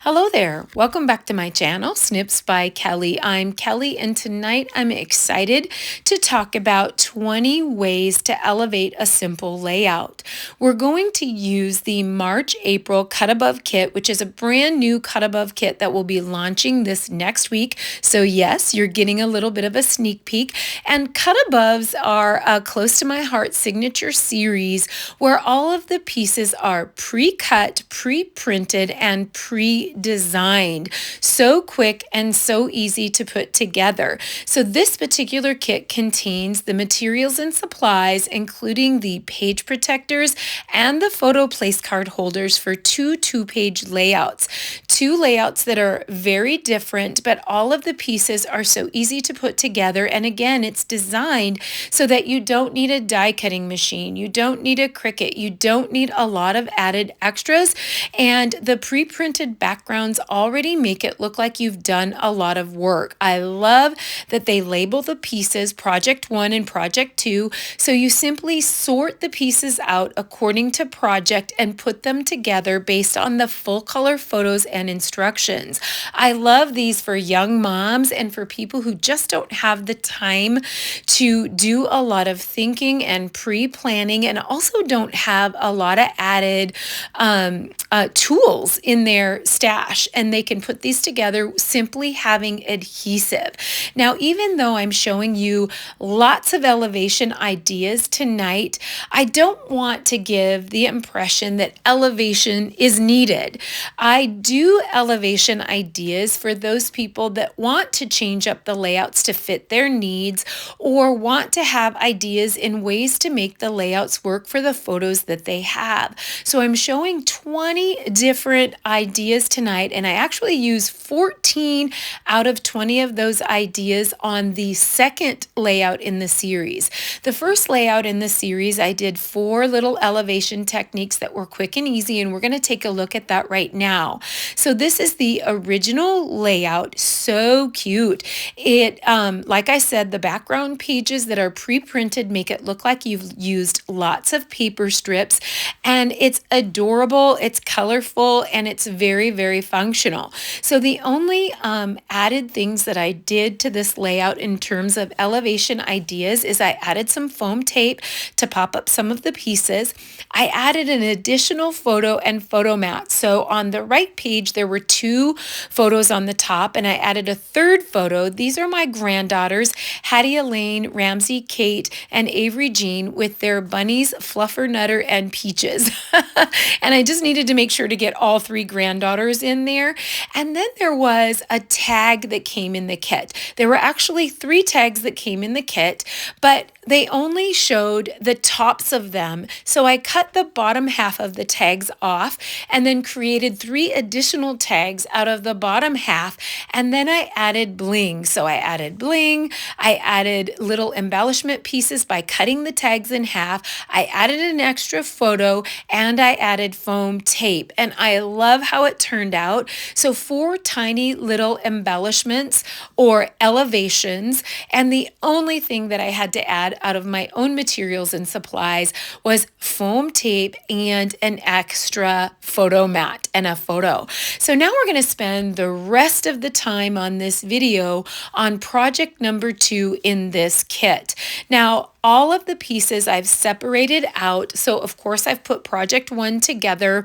Hello there. Welcome back to my channel, Snips by Kelly. I'm Kelly, and tonight I'm excited to talk about 20 ways to elevate a simple layout. We're going to use the March-April Cut Above kit, which is a brand new cut above kit that will be launching this next week. So yes, you're getting a little bit of a sneak peek. And cut aboves are a close to my heart signature series where all of the pieces are pre-cut, pre-printed, and pre-designed. So quick and so easy to put together. So this particular kit contains the materials and supplies, including the page protectors and the photo place card holders for two-page layouts. Two layouts that are very different, but all of the pieces are so easy to put together. And again, it's designed so that you don't need a die cutting machine. You don't need a Cricut. You don't need a lot of added extras. And the pre-printed backgrounds already make it look like you've done a lot of work. I love that they label the pieces Project 1 and Project 2. So you simply sort the pieces out according to project and put them together based on the full color photos and instructions. I love these for young moms and for people who just don't have the time to do a lot of thinking and pre-planning, and also don't have a lot of added tools in their stash, and they can put these together simply having adhesive. Now, even though I'm showing you lots of elevation ideas tonight, I don't want to give the impression that elevation is needed. I do elevation ideas for those people that want to change up the layouts to fit their needs, or want to have ideas in ways to make the layouts work for the photos that they have. So I'm showing 20 different ideas tonight, and I actually use 14 out of 20 of those ideas on the second layout in the series. The first layout in the series, I did 4 little elevation techniques that were quick and easy, and we're going to take a look at that right now. So this is the original layout. So cute. It, like I said, the background pages that are pre-printed make it look like you've used lots of paper strips, and it's adorable, it's colorful, and it's very, very functional. So the only added things that I did to this layout in terms of elevation ideas is I added some foam tape to pop up some of the pieces. I added an additional photo and photo mat. So on the right page, there were 2 photos on the top, and I added a third photo. These are my granddaughters, Hattie Elaine, Ramsey Kate, and Avery Jean, with their bunnies, Fluffer Nutter, and Peaches. And I just needed to make sure to get all 3 granddaughters in there. And then there was a tag that came in the kit. There were actually 3 tags that came in the kit, but they only showed the tops of them. So I cut the bottom half of the tags off and then created 3 additional tags out of the bottom half. And then I added bling. So I added bling. I added little embellishment pieces by cutting the tags in half. I added an extra photo, and I added foam tape. And I love how it turned out. So 4 tiny little embellishments or elevations. And the only thing that I had to add out of my own materials and supplies was foam tape and an extra photo mat and a photo. So now we're going to spend the rest of the time on this video on project number 2 in this kit. Now, all of the pieces I've separated out. So of course I've put project 1 together.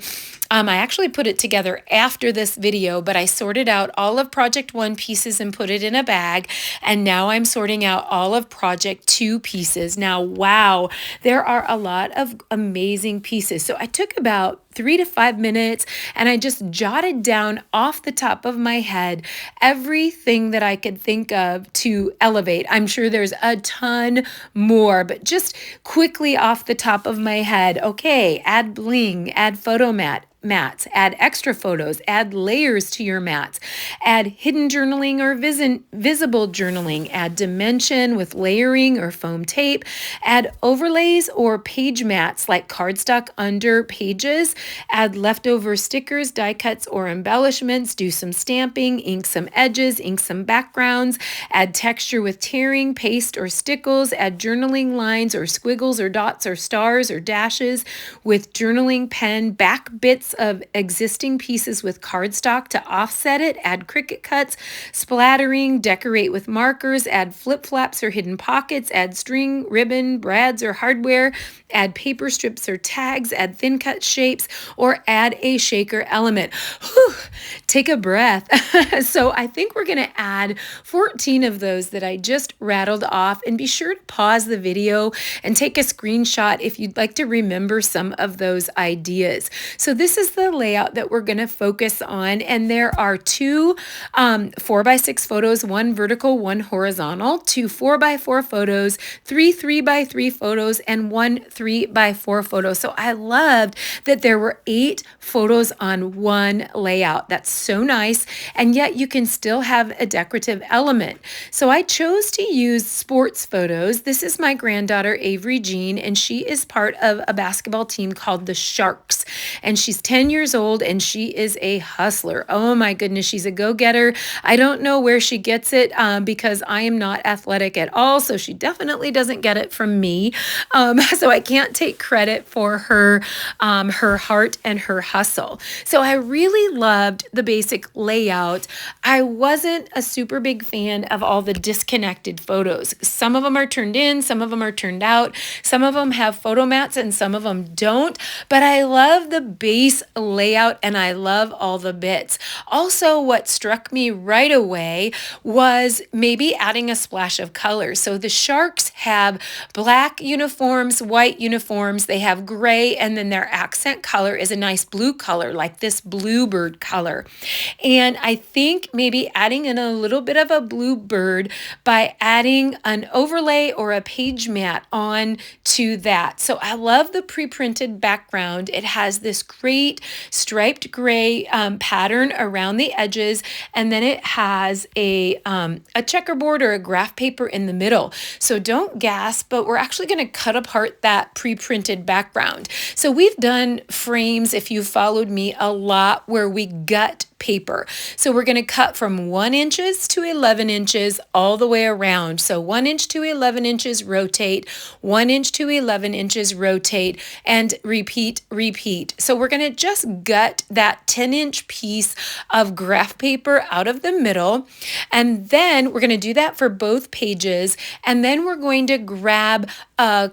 I actually put it together after this video, but I sorted out all of project 1 pieces and put it in a bag. And now I'm sorting out all of project 2 pieces. Now, wow, there are a lot of amazing pieces. So I took about 3 to 5 minutes, and I just jotted down off the top of my head everything that I could think of to elevate. I'm sure there's a ton more, but just quickly off the top of my head, okay, add bling, add photo mats, add extra photos, add layers to your mats, add hidden journaling or visible journaling, add dimension with layering or foam tape, add overlays or page mats like cardstock under pages, add leftover stickers, die cuts, or embellishments, do some stamping, ink some edges, ink some backgrounds, add texture with tearing, paste, or stickles, add journaling lines or squiggles or dots or stars or dashes with journaling pen, back bits lengths of existing pieces with cardstock to offset it, add Cricut cuts, splattering, decorate with markers, add flip-flaps or hidden pockets, add string, ribbon, brads, or hardware, add paper strips or tags, add thin cut shapes, or add a shaker element. Whew, take a breath. So I think we're going to add 14 of those that I just rattled off, and be sure to pause the video and take a screenshot if you'd like to remember some of those ideas. So this is the layout that we're going to focus on, and there are two 4x6 photos, one vertical, one horizontal, two 4x4 photos, three 3x3 photos, and one 3x4 photo. So I loved that there were 8 photos on one layout. That's so nice, and yet you can still have a decorative element. So I chose to use sports photos. This is my granddaughter Avery Jean, and she is part of a basketball team called the Sharks, and she's 10 years old, and she is a hustler. Oh my goodness, she's a go-getter. I don't know where she gets it because I am not athletic at all, so she definitely doesn't get it from me. So I can't take credit for her heart and her hustle. So I really loved the basic layout. I wasn't a super big fan of all the disconnected photos. Some of them are turned in, some of them are turned out, some of them have photo mats and some of them don't, but I love the base layout and I love all the bits. Also, what struck me right away was maybe adding a splash of color. So the Sharks have black uniforms, white uniforms, they have gray, and then their accent color is a nice blue color, like this bluebird color. And I think maybe adding in a little bit of a bluebird by adding an overlay or a page mat on to that. So I love the pre-printed background. It has this great striped gray pattern around the edges, and then it has a checkerboard or a graph paper in the middle. So don't gasp, but we're actually going to cut apart that pre-printed background. So we've done frames, if you followed me, a lot where we gut paper. So we're going to cut from 1 inches to 11 inches all the way around. So 1 inch to 11 inches, rotate, 1 inch to 11 inches, rotate, and repeat, repeat. So we're going to just gut that 10-inch piece of graph paper out of the middle. And then we're going to do that for both pages. And then we're going to grab a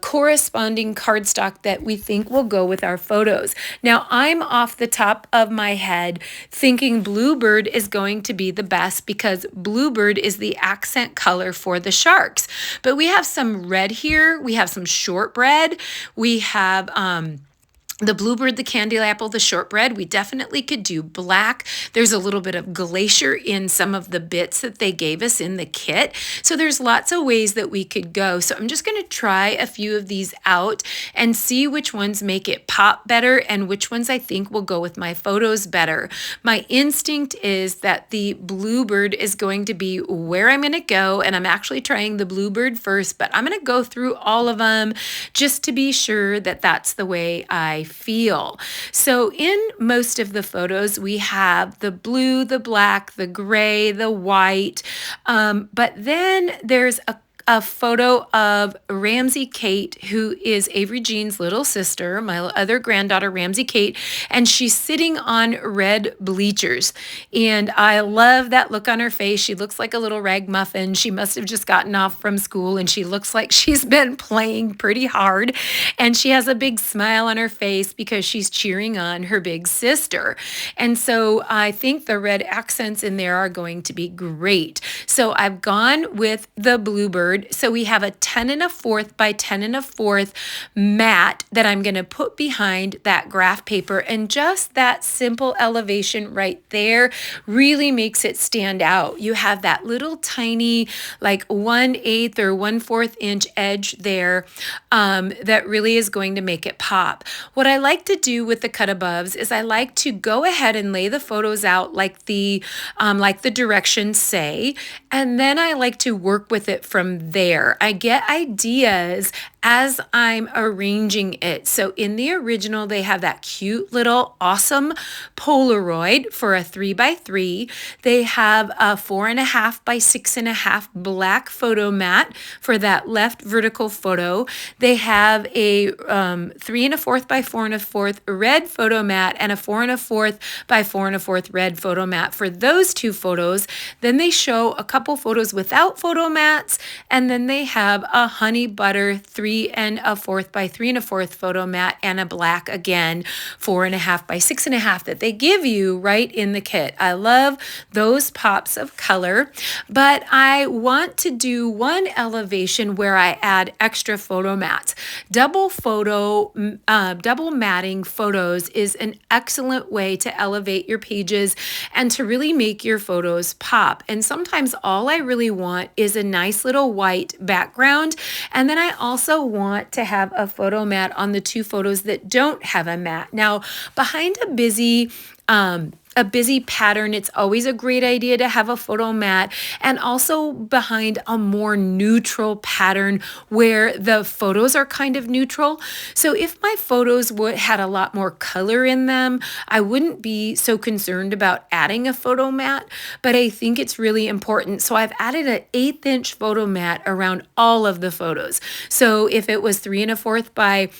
corresponding cardstock that we think will go with our photos. Now, I'm off the top of my head thinking bluebird is going to be the best because bluebird is the accent color for the Sharks. But we have some red here. We have some shortbread. We have the bluebird, the candy apple, the shortbread. We definitely could do black. There's a little bit of glacier in some of the bits that they gave us in the kit. So there's lots of ways that we could go. So I'm just going to try a few of these out and see which ones make it pop better and which ones I think will go with my photos better. My instinct is that the bluebird is going to be where I'm going to go, and I'm actually trying the bluebird first, but I'm going to go through all of them just to be sure that that's the way I feel. So in most of the photos, we have the blue, the black, the gray, the white, but then there's a photo of Ramsey Kate, who is Avery Jean's little sister, my other granddaughter, Ramsey Kate, and she's sitting on red bleachers. And I love that look on her face. She looks like a little rag muffin. She must have just gotten off from school, and she looks like she's been playing pretty hard. And she has a big smile on her face because she's cheering on her big sister. And so I think the red accents in there are going to be great. So I've gone with the bluebird. So we have a 10 1/4 by 10 1/4 mat that I'm going to put behind that graph paper, and just that simple elevation right there really makes it stand out. You have that little tiny like 1/8 or 1/4 inch edge there that really is going to make it pop. What I like to do with the cut aboves is I like to go ahead and lay the photos out like the directions say, and then I like to work with it from there. I get ideas as I'm arranging it. So in the original, they have that cute little awesome Polaroid for a 3x3. They have a 4.5 by 6.5 black photo mat for that left vertical photo. They have a 3 1/4 by 4 1/4 red photo mat and a 4 1/4 by 4 1/4 red photo mat for those two photos. Then they show a couple photos without photo mats, and then they have a honey butter 3 1/4 by 3 1/4 photo mat and a black again 4.5 by 6.5 that they give you right in the kit. I love those pops of color, but I want to do one elevation where I add extra photo mats. Double matting photos is an excellent way to elevate your pages and to really make your photos pop. And sometimes all I really want is a nice little white background. And then I also want to have a photo mat on the two photos that don't have a mat. Now, behind a busy pattern, it's always a great idea to have a photo mat, and also behind a more neutral pattern where the photos are kind of neutral. So if my photos had a lot more color in them, I wouldn't be so concerned about adding a photo mat, but I think it's really important. So I've added an 1/8" photo mat around all of the photos. So if it was 3 1/4 by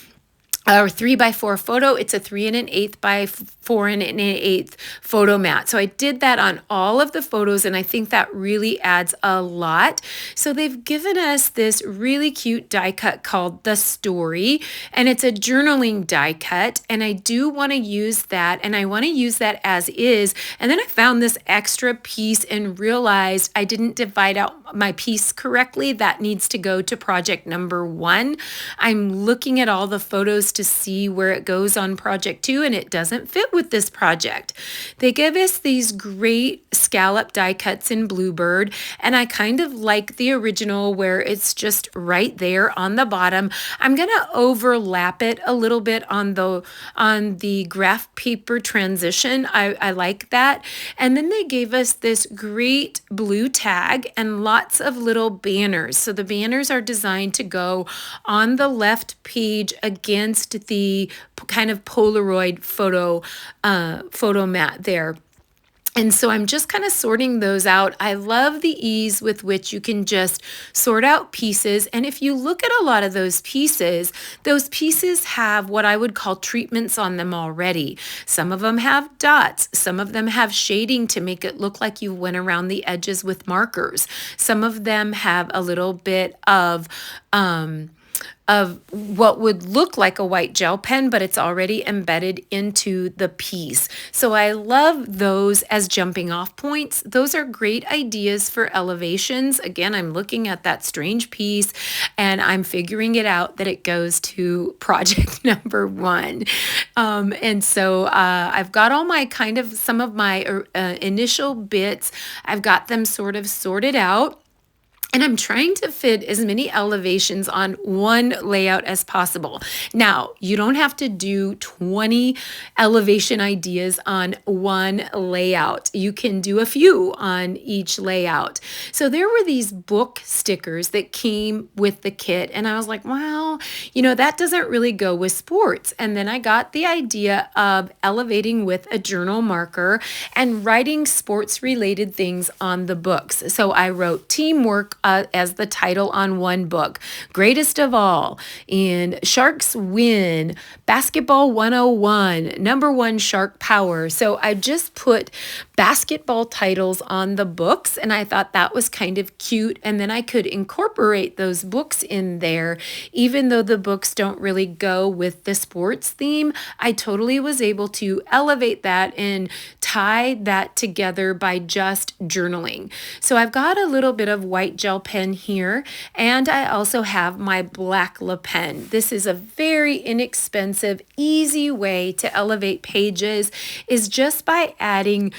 or 3x4 photo, it's a 3 1/8 by 4 1/8 photo mat. So I did that on all of the photos, and I think that really adds a lot. So they've given us this really cute die cut called The Story, and it's a journaling die cut, and I do want to use that, and I want to use that as is. And then I found this extra piece and realized I didn't divide out my piece correctly. That needs to go to project number 1. I'm looking at all the photos to see where it goes on project 2, and it doesn't fit with this project. They give us these great scallop die cuts in Bluebird, and I kind of like the original where it's just right there on the bottom. I'm going to overlap it a little bit on the graph paper transition. I like that. And then they gave us this great blue tag and lots of little banners. So the banners are designed to go on the left page against the kind of Polaroid photo mat there. And so I'm just kind of sorting those out. I love the ease with which you can just sort out pieces. And if you look at a lot of those pieces have what I would call treatments on them already. Some of them have dots. Some of them have shading to make it look like you went around the edges with markers. Some of them have a little bit of what would look like a white gel pen, but it's already embedded into the piece. So I love those as jumping off points. Those are great ideas for elevations. Again, I'm looking at that strange piece and I'm figuring it out that it goes to project number 1. And so I've got all my some of my initial bits. I've got them sort of sorted out. And I'm trying to fit as many elevations on one layout as possible. Now, you don't have to do 20 elevation ideas on one layout. You can do a few on each layout. So there were these book stickers that came with the kit, and I was like, well, that doesn't really go with sports. And then I got the idea of elevating with a journal marker and writing sports-related things on the books. So I wrote teamwork as the title on one book, Greatest of All, and Sharks Win, Basketball 101, Number 1 Shark Power. So I just put basketball titles on the books, and I thought that was kind of cute. And then I could incorporate those books in there. Even though the books don't really go with the sports theme, I totally was able to elevate that and tie that together by just journaling. So I've got a little bit of white gel pen here, and I also have my black Le Pen. This is a very inexpensive, easy way to elevate pages, is just by adding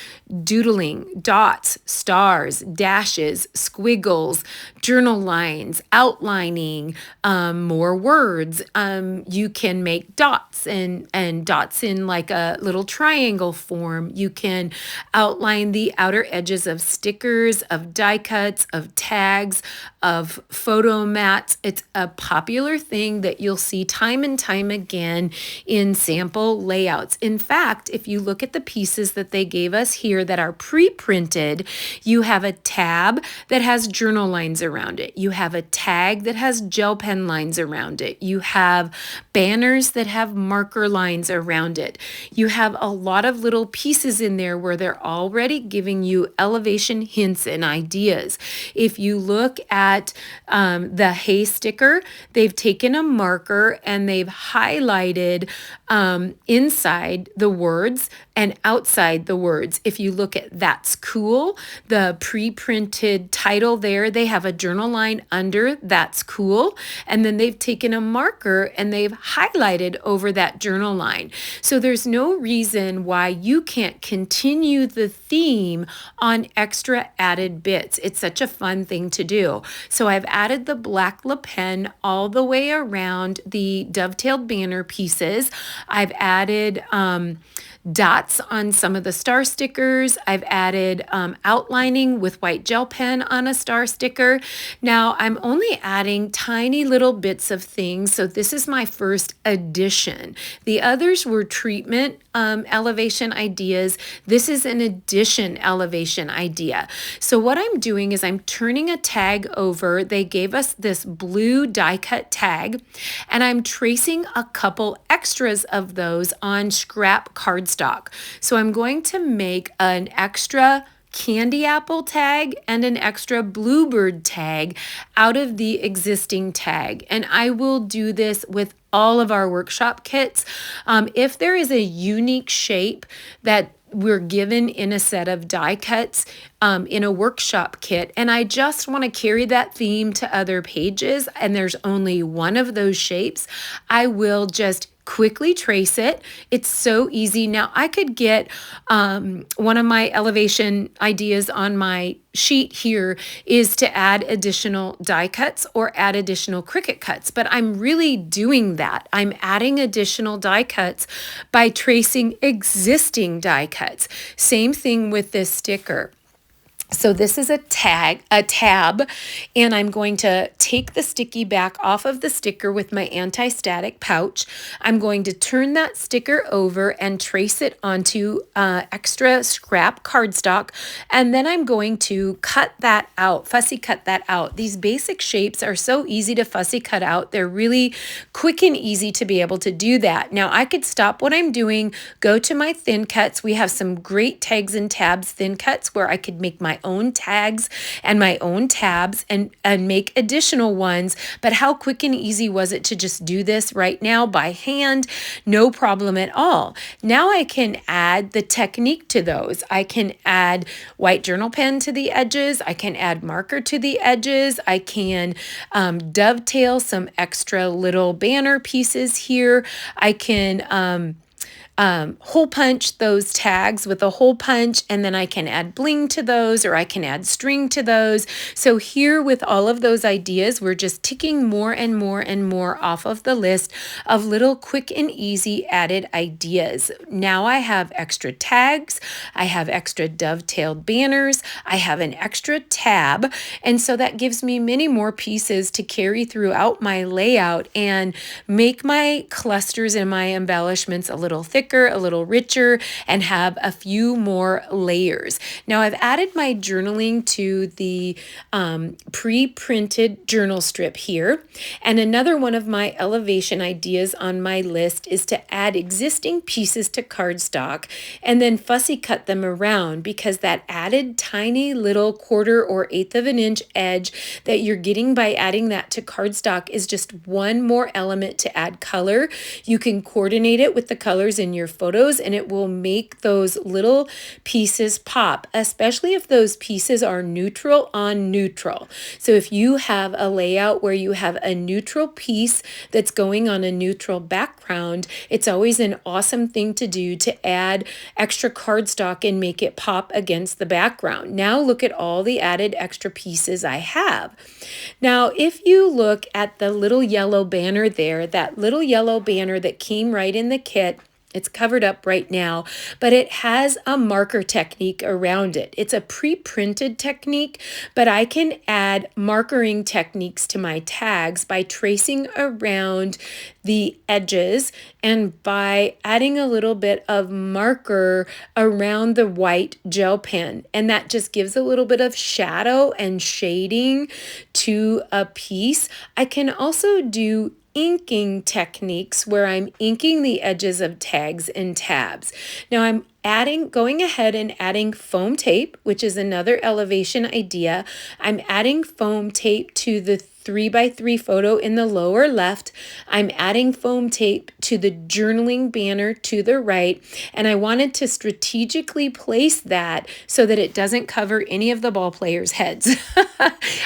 doodling, dots, stars, dashes, squiggles, journal lines, outlining, more words. You can make dots and dots in like a little triangle form. You can outline the outer edges of stickers, of die cuts, of tags, tags, of photo mats. It's a popular thing that you'll see time and time again in sample layouts. In fact, if you look at the pieces that they gave us here that are pre-printed, you have a tab that has journal lines around it. You have a tag that has gel pen lines around it. You have banners that have marker lines around it. You have a lot of little pieces in there where they're already giving you elevation hints and ideas. If you look at the hay sticker, they've taken a marker and they've highlighted inside the words and outside the words. If you look at That's Cool, the pre-printed title there, they have a journal line under That's Cool, and then they've taken a marker and they've highlighted over that journal line. So there's no reason why you can't continue the theme on extra added bits. It's such a fun thing to do. So I've added the black Le Pen all the way around the dovetailed banner pieces. I've added dots on some of the star stickers. I've added outlining with white gel pen on a star sticker. Now I'm only adding tiny little bits of things, so this is my first addition. The others were treatment elevation ideas. This is an addition elevation idea. So what I'm doing is I'm turning a tag over. They gave us this blue die cut tag, and I'm tracing a couple extras of those on scrap cardstock. So I'm going to make an extra candy apple tag and an extra bluebird tag out of the existing tag. And I will do this with all of our workshop kits. If there is a unique shape that we're given in a set of die cuts in a workshop kit, and I just want to carry that theme to other pages, and there's only one of those shapes, I will just quickly trace it. It's so easy. Now I could get one of my elevation ideas on my sheet here is to add additional die cuts or add additional Cricut cuts, but I'm really doing that. I'm adding additional die cuts by tracing existing die cuts. Same thing with this sticker. So this is a tab, and I'm going to take the sticky back off of the sticker with my anti-static pouch. I'm going to turn that sticker over and trace it onto extra scrap cardstock, and then I'm going to cut that out, fussy cut that out. These basic shapes are so easy to fussy cut out. They're really quick and easy to be able to do that. Now I could stop what I'm doing, go to my thin cuts. We have some great tags and tabs thin cuts where I could make my own tags and my own tabs and make additional ones. But how quick and easy was it to just do this right now by hand? No problem at all. Now I can add the technique to those. I can add white journal pen to the edges. I can add marker to the edges. I can dovetail some extra little banner pieces here. I can hole punch those tags with a hole punch, and then I can add bling to those, or I can add string to those. So here with all of those ideas, we're just ticking more and more and more off of the list of little quick and easy added ideas. Now I have extra tags, I have extra dovetailed banners, I have an extra tab, and so that gives me many more pieces to carry throughout my layout and make my clusters and my embellishments a little thicker, a little richer, and have a few more layers. Now I've added my journaling to the pre-printed journal strip here. And another one of my elevation ideas on my list is to add existing pieces to cardstock and then fussy cut them around, because that added tiny little 1/4 or 1/8 of an inch edge that you're getting by adding that to cardstock is just one more element to add color. You can coordinate it with the colors in your photos, and it will make those little pieces pop, especially if those pieces are neutral on neutral. So if you have a layout where you have a neutral piece that's going on a neutral background, it's always an awesome thing to do to add extra cardstock and make it pop against the background. Now look at all the added extra pieces I have. Now if you look at the little yellow banner there, that little yellow banner that came right in the kit, It's covered up right now, but it has a marker technique around it. It's a pre-printed technique, but I can add markering techniques to my tags by tracing around the edges and by adding a little bit of marker around the white gel pen. And that just gives a little bit of shadow and shading to a piece. I can also do inking techniques where I'm inking the edges of tags and tabs. Now I'm going ahead and adding foam tape, which is another elevation idea. I'm adding foam tape to the 3x3 photo in the lower left. I'm adding foam tape to the journaling banner to the right, and I wanted to strategically place that so that it doesn't cover any of the ball players' heads.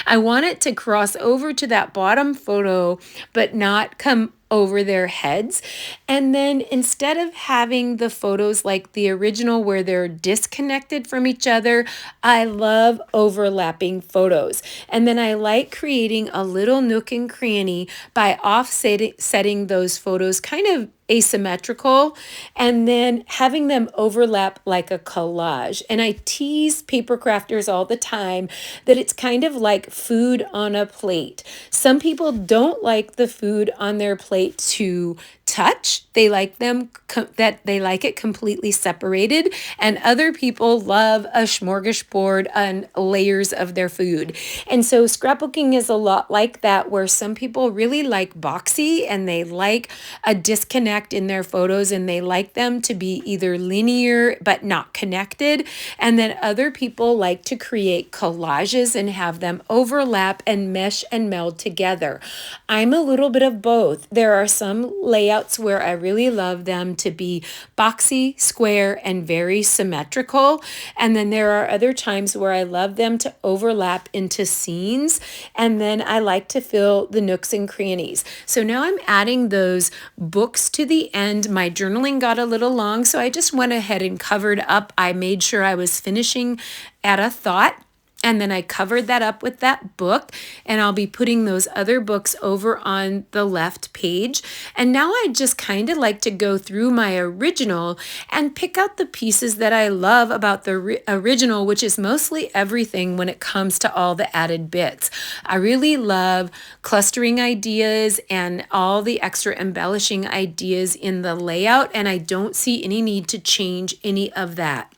I want it to cross over to that bottom photo, but not come over their heads. And then instead of having the photos like the original where they're disconnected from each other, I love overlapping photos. And then I like creating a little nook and cranny by offsetting those photos kind of asymmetrical and then having them overlap like a collage. And I tease paper crafters all the time that it's kind of like food on a plate. Some people don't like the food on their plate to touch. They like they like it completely separated, and other people love a smorgasbord and layers of their food. And so scrapbooking is a lot like that, where some people really like boxy and they like a disconnect in their photos and they like them to be either linear but not connected. And then other people like to create collages and have them overlap and mesh and meld together. I'm a little bit of both. There are some layouts where I really love them to be boxy, square, and very symmetrical. And then there are other times where I love them to overlap into scenes. And then I like to fill the nooks and crannies. So now I'm adding those books to the end. My journaling got a little long, so I just went ahead and covered up. I made sure I was finishing at a thought. And then I covered that up with that book, and I'll be putting those other books over on the left page. And now I just kind of like to go through my original and pick out the pieces that I love about the original, which is mostly everything when it comes to all the added bits. I really love clustering ideas and all the extra embellishing ideas in the layout, and I don't see any need to change any of that.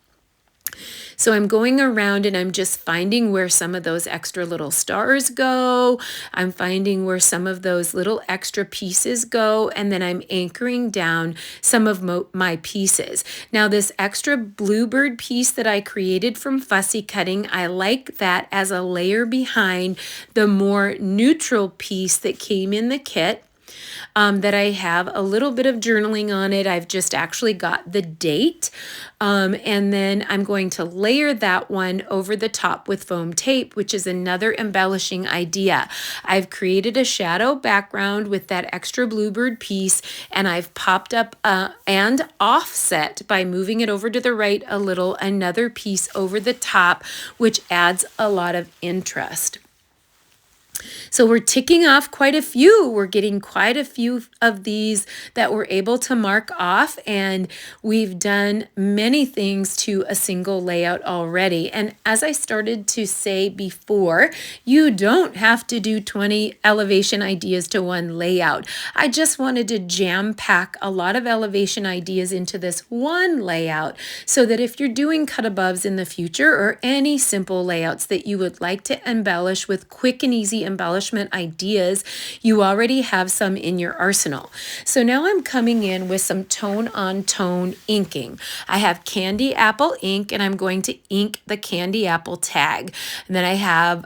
So I'm going around and I'm just finding where some of those extra little stars go. I'm finding where some of those little extra pieces go, and then I'm anchoring down some of my pieces. Now this extra bluebird piece that I created from fussy cutting, I like that as a layer behind the more neutral piece that came in the kit. That I have a little bit of journaling on it. I've just actually got the date. And then I'm going to layer that one over the top with foam tape, which is another embellishing idea. I've created a shadow background with that extra bluebird piece, and I've popped up and offset by moving it over to the right a little, another piece over the top, which adds a lot of interest. So we're ticking off quite a few. We're getting quite a few of these that we're able to mark off, and we've done many things to a single layout already. And as I started to say before, you don't have to do 20 elevation ideas to one layout. I just wanted to jam pack a lot of elevation ideas into this one layout so that if you're doing cut aboves in the future or any simple layouts that you would like to embellish with quick and easy embellishment ideas, you already have some in your arsenal. So now I'm coming in with some tone on tone inking. I have candy apple ink, and I'm going to ink the candy apple tag. And then I have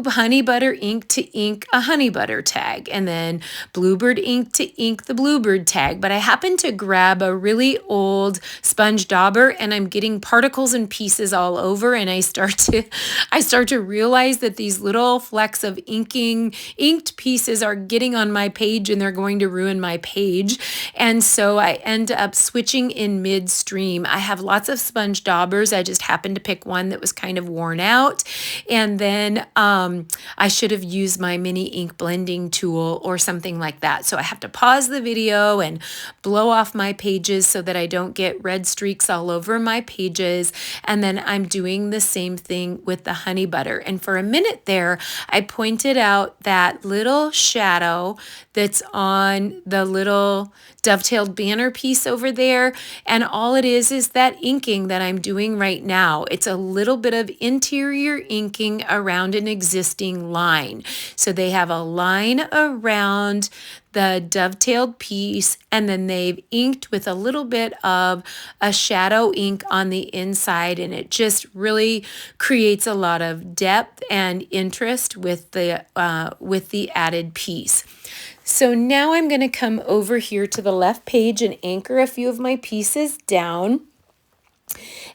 honey butter ink to ink a honey butter tag, and then bluebird ink to ink the bluebird tag. But I happen to grab a really old sponge dauber, and I'm getting particles and pieces all over, and I start to realize that these little flecks of inked pieces are getting on my page, and they're going to ruin my page. And so I end up switching in midstream. I have lots of sponge daubers. I just happened to pick one that was kind of worn out. And then I should have used my mini ink blending tool or something like that. So I have to pause the video and blow off my pages so that I don't get red streaks all over my pages. And then I'm doing the same thing with the honey butter. And for a minute there, I pointed out that little shadow that's on the little dovetailed banner piece over there. And all it is that inking that I'm doing right now. It's a little bit of interior inking around an existing line. So they have a line around the dovetailed piece, and then they've inked with a little bit of a shadow ink on the inside, and it just really creates a lot of depth and interest with the added piece. So now I'm going to come over here to the left page and anchor a few of my pieces down.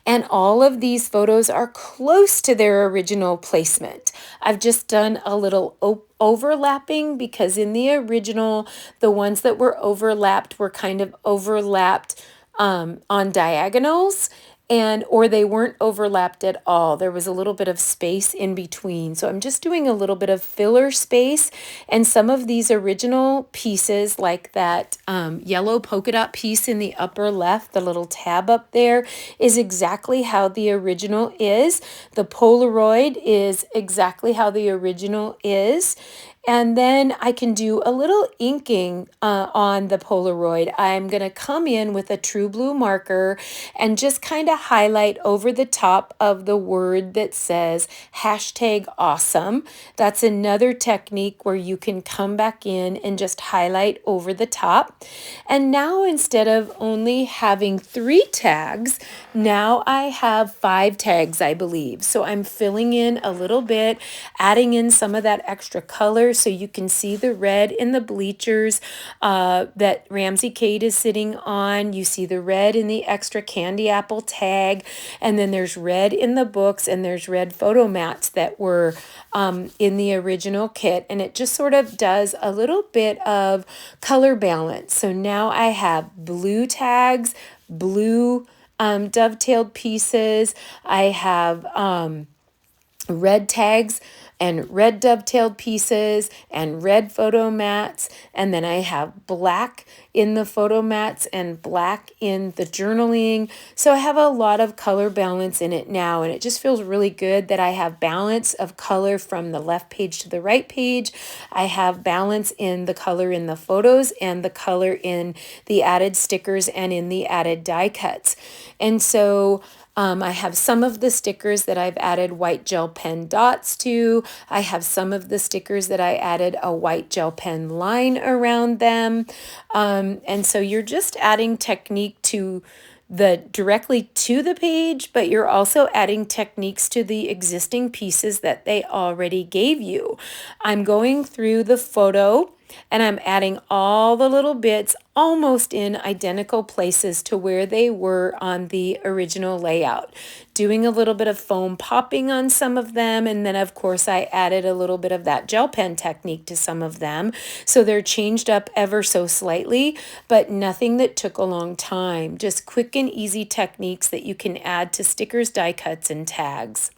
And all of these photos are close to their original placement. I've just done a little overlapping because in the original, the ones that were overlapped were kind of overlapped on diagonals, or they weren't overlapped at all. There was a little bit of space in between. So I'm just doing a little bit of filler space. And some of these original pieces, like that yellow polka dot piece in the upper left, the little tab up there, is exactly how the original is. The Polaroid is exactly how the original is. And then I can do a little inking on the Polaroid. I'm going to come in with a true blue marker and just kind of highlight over the top of the word that says #awesome. That's another technique where you can come back in and just highlight over the top. And now instead of only having 3 tags, now I have 5 tags, I believe. So I'm filling in a little bit, adding in some of that extra color so you can see the red in the bleachers that Ramsey Kate is sitting on. You see the red in the extra candy apple tag, and then there's red in the books, and there's red photo mats that were in the original kit, and it just sort of does a little bit of color balance. So now I have blue tags, blue dovetailed pieces. I have red tags and red dovetailed pieces and red photo mats, and then I have black in the photo mats and black in the journaling. So I have a lot of color balance in it now, and it just feels really good that I have balance of color from the left page to the right page. I have balance in the color in the photos and the color in the added stickers and in the added die cuts. And so I have some of the stickers that I've added white gel pen dots to. I have some of the stickers that I added a white gel pen line around them. And so you're just adding technique to directly to the page, but you're also adding techniques to the existing pieces that they already gave you. I'm going through the photo and I'm adding all the little bits almost in identical places to where they were on the original layout. Doing a little bit of foam popping on some of them, and then of course I added a little bit of that gel pen technique to some of them. So they're changed up ever so slightly, but nothing that took a long time. Just quick and easy techniques that you can add to stickers, die cuts, and tags.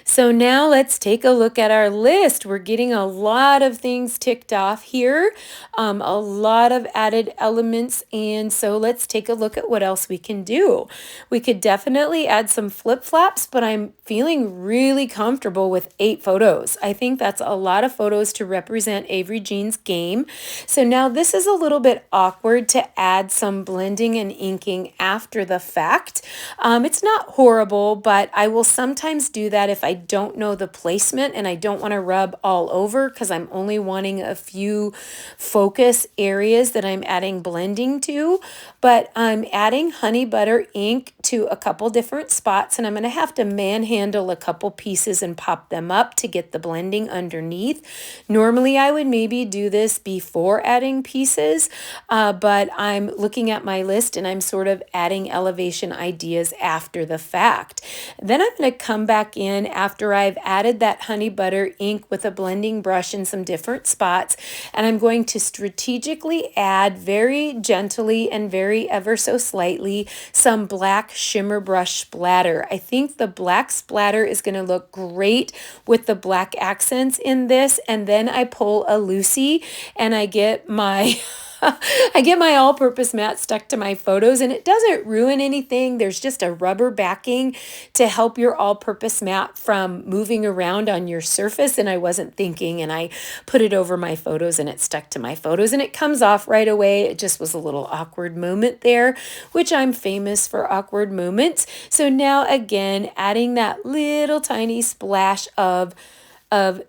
So now let's take a look at our list. We're getting a lot of things ticked off here, a lot of added elements, and so let's take a look at what else we can do. We could definitely add some flip-flops, but I'm feeling really comfortable with 8 photos. I think that's a lot of photos to represent Avery Jean's game. So now this is a little bit awkward to add some blending and inking after the fact. It's not horrible, but I will sometimes do that if I don't know the placement and I don't want to rub all over because I'm only wanting a few focus areas that I'm adding blending to. But I'm adding honey butter ink to a couple different spots, and I'm going to have to manhandle a couple pieces and pop them up to get the blending underneath. Normally I would maybe do this before adding pieces, but I'm looking at my list and I'm sort of adding elevation ideas after the fact. Then I'm going to come back in after after I've added that honey butter ink with a blending brush in some different spots, and I'm going to strategically add very gently and very ever so slightly some black shimmer brush splatter. I think the black splatter is going to look great with the black accents in this, and then I pull a Lucy and I get my I get my all-purpose mat stuck to my photos, and it doesn't ruin anything. There's just a rubber backing to help your all-purpose mat from moving around on your surface, and I wasn't thinking, and I put it over my photos and it stuck to my photos, and it comes off right away. It just was a little awkward moment there, which I'm famous for awkward moments. So now again, adding that little tiny splash of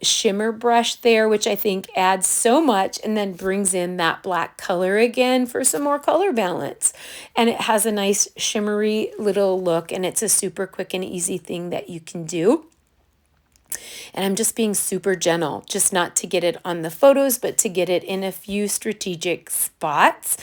shimmer brush there, which I think adds so much, and then brings in that black color again for some more color balance. And it has a nice shimmery little look, and it's a super quick and easy thing that you can do. And I'm just being super gentle, just not to get it on the photos, but to get it in a few strategic spots.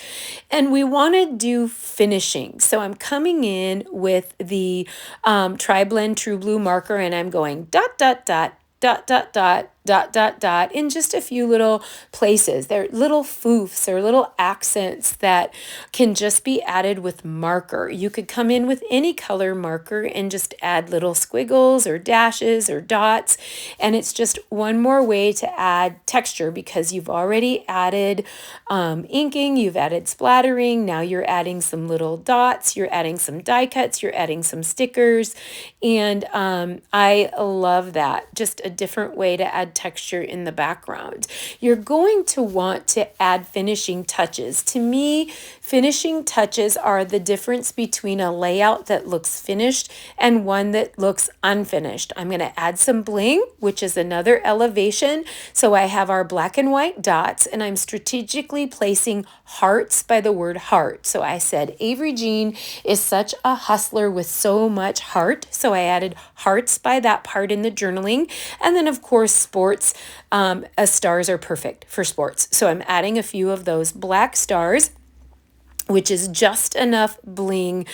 And we want to do finishing. So I'm coming in with the Tri-Blend True Blue marker, and I'm going dot, dot, dot, dot, dot, dot, dot, dot, dot, in just a few little places. They're little foofs or little accents that can just be added with marker. You could come in with any color marker and just add little squiggles or dashes or dots. And it's just one more way to add texture, because you've already added inking, you've added splattering, now you're adding some little dots, you're adding some die cuts, you're adding some stickers. And I love that. Just a different way to add texture in the background. You're going to want to add finishing touches. To me, finishing touches are the difference between a layout that looks finished and one that looks unfinished. I'm going to add some bling, which is another elevation. So I have our black and white dots, and I'm strategically placing hearts by the word heart. So I said Avery Jean is such a hustler with so much heart. So I added hearts by that part in the journaling. And then of course, sports, stars are perfect for sports. So I'm adding a few of those black stars, which is just enough bling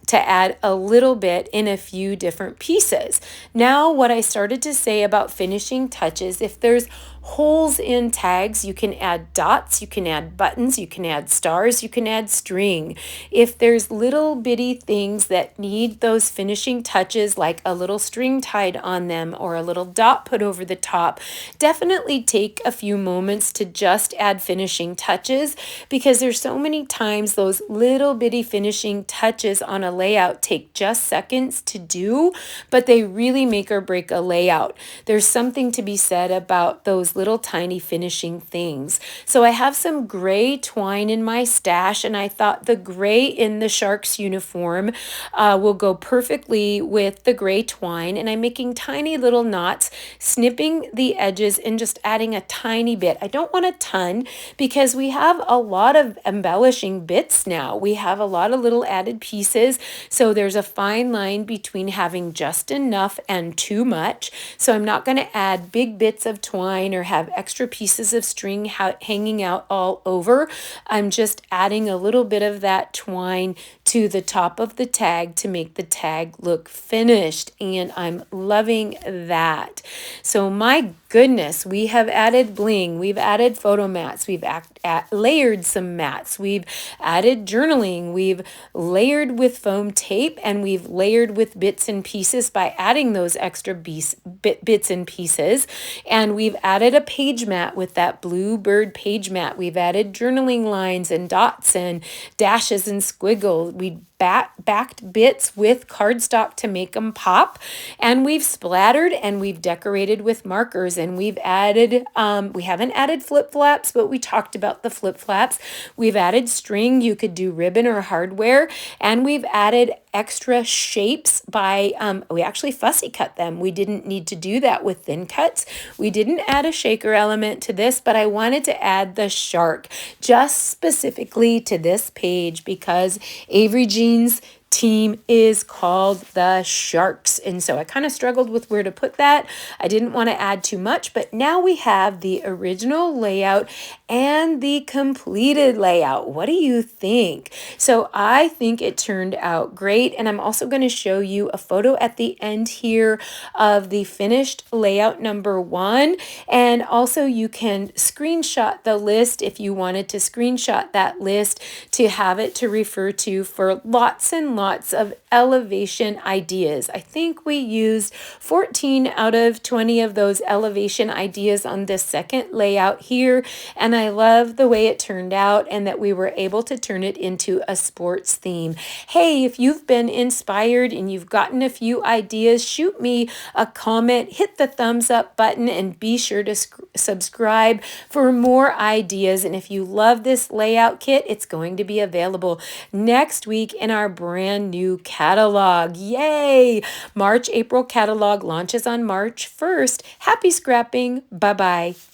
to add a little bit in a few different pieces. Now, what I started to say about finishing touches, if there's holes in tags, you can add dots, you can add buttons, you can add stars, you can add string. If there's little bitty things that need those finishing touches, like a little string tied on them or a little dot put over the top, definitely take a few moments to just add finishing touches, because there's so many times those little bitty finishing touches on a layout take just seconds to do, but they really make or break a layout. There's something to be said about those little tiny finishing things. So I have some gray twine in my stash, and I thought the gray in the Sharks uniform will go perfectly with the gray twine, and I'm making tiny little knots, snipping the edges and just adding a tiny bit. I don't want a ton, because we have a lot of embellishing bits now. We have a lot of little added pieces, so there's a fine line between having just enough and too much. So I'm not going to add big bits of twine or have extra pieces of string hanging out all over. I'm just adding a little bit of that twine to the top of the tag to make the tag look finished, and I'm loving that. So my goodness, we have added bling, we've added photo mats, we've layered some mats, we've added journaling, we've layered with foam tape, and we've layered with bits and pieces by adding those extra bits and pieces. And we've added a page mat with that blue bird page mat. We've added journaling lines and dots and dashes and squiggles. We backed bits with cardstock to make them pop, and we've splattered and we've decorated with markers, and we've added, we haven't added flip-flaps, but we talked about the flip-flaps. We've added string, you could do ribbon or hardware, and we've added extra shapes by, we actually fussy cut them. We didn't need to do that with thin cuts. We didn't add a shaker element to this, but I wanted to add the shark just specifically to this page, because Avery Jean's team is called the Sharks. And so I kind of struggled with where to put that. I didn't want to add too much, but now we have the original layout and the completed layout. What do you think? So I think it turned out great. And I'm also going to show you a photo at the end here of the finished layout number 1. And also you can screenshot the list if you wanted to screenshot that list to have it to refer to for lots and lots of elevation ideas. I think we used 14 out of 20 of those elevation ideas on this second layout here, and I love the way it turned out and that we were able to turn it into a sports theme. Hey, if you've been inspired and you've gotten a few ideas, shoot me a comment, hit the thumbs up button, and be sure to subscribe for more ideas. And if you love this layout kit, it's going to be available next week in our brand new catalog. Yay! March-April catalog launches on March 1st. Happy scrapping. Bye-bye.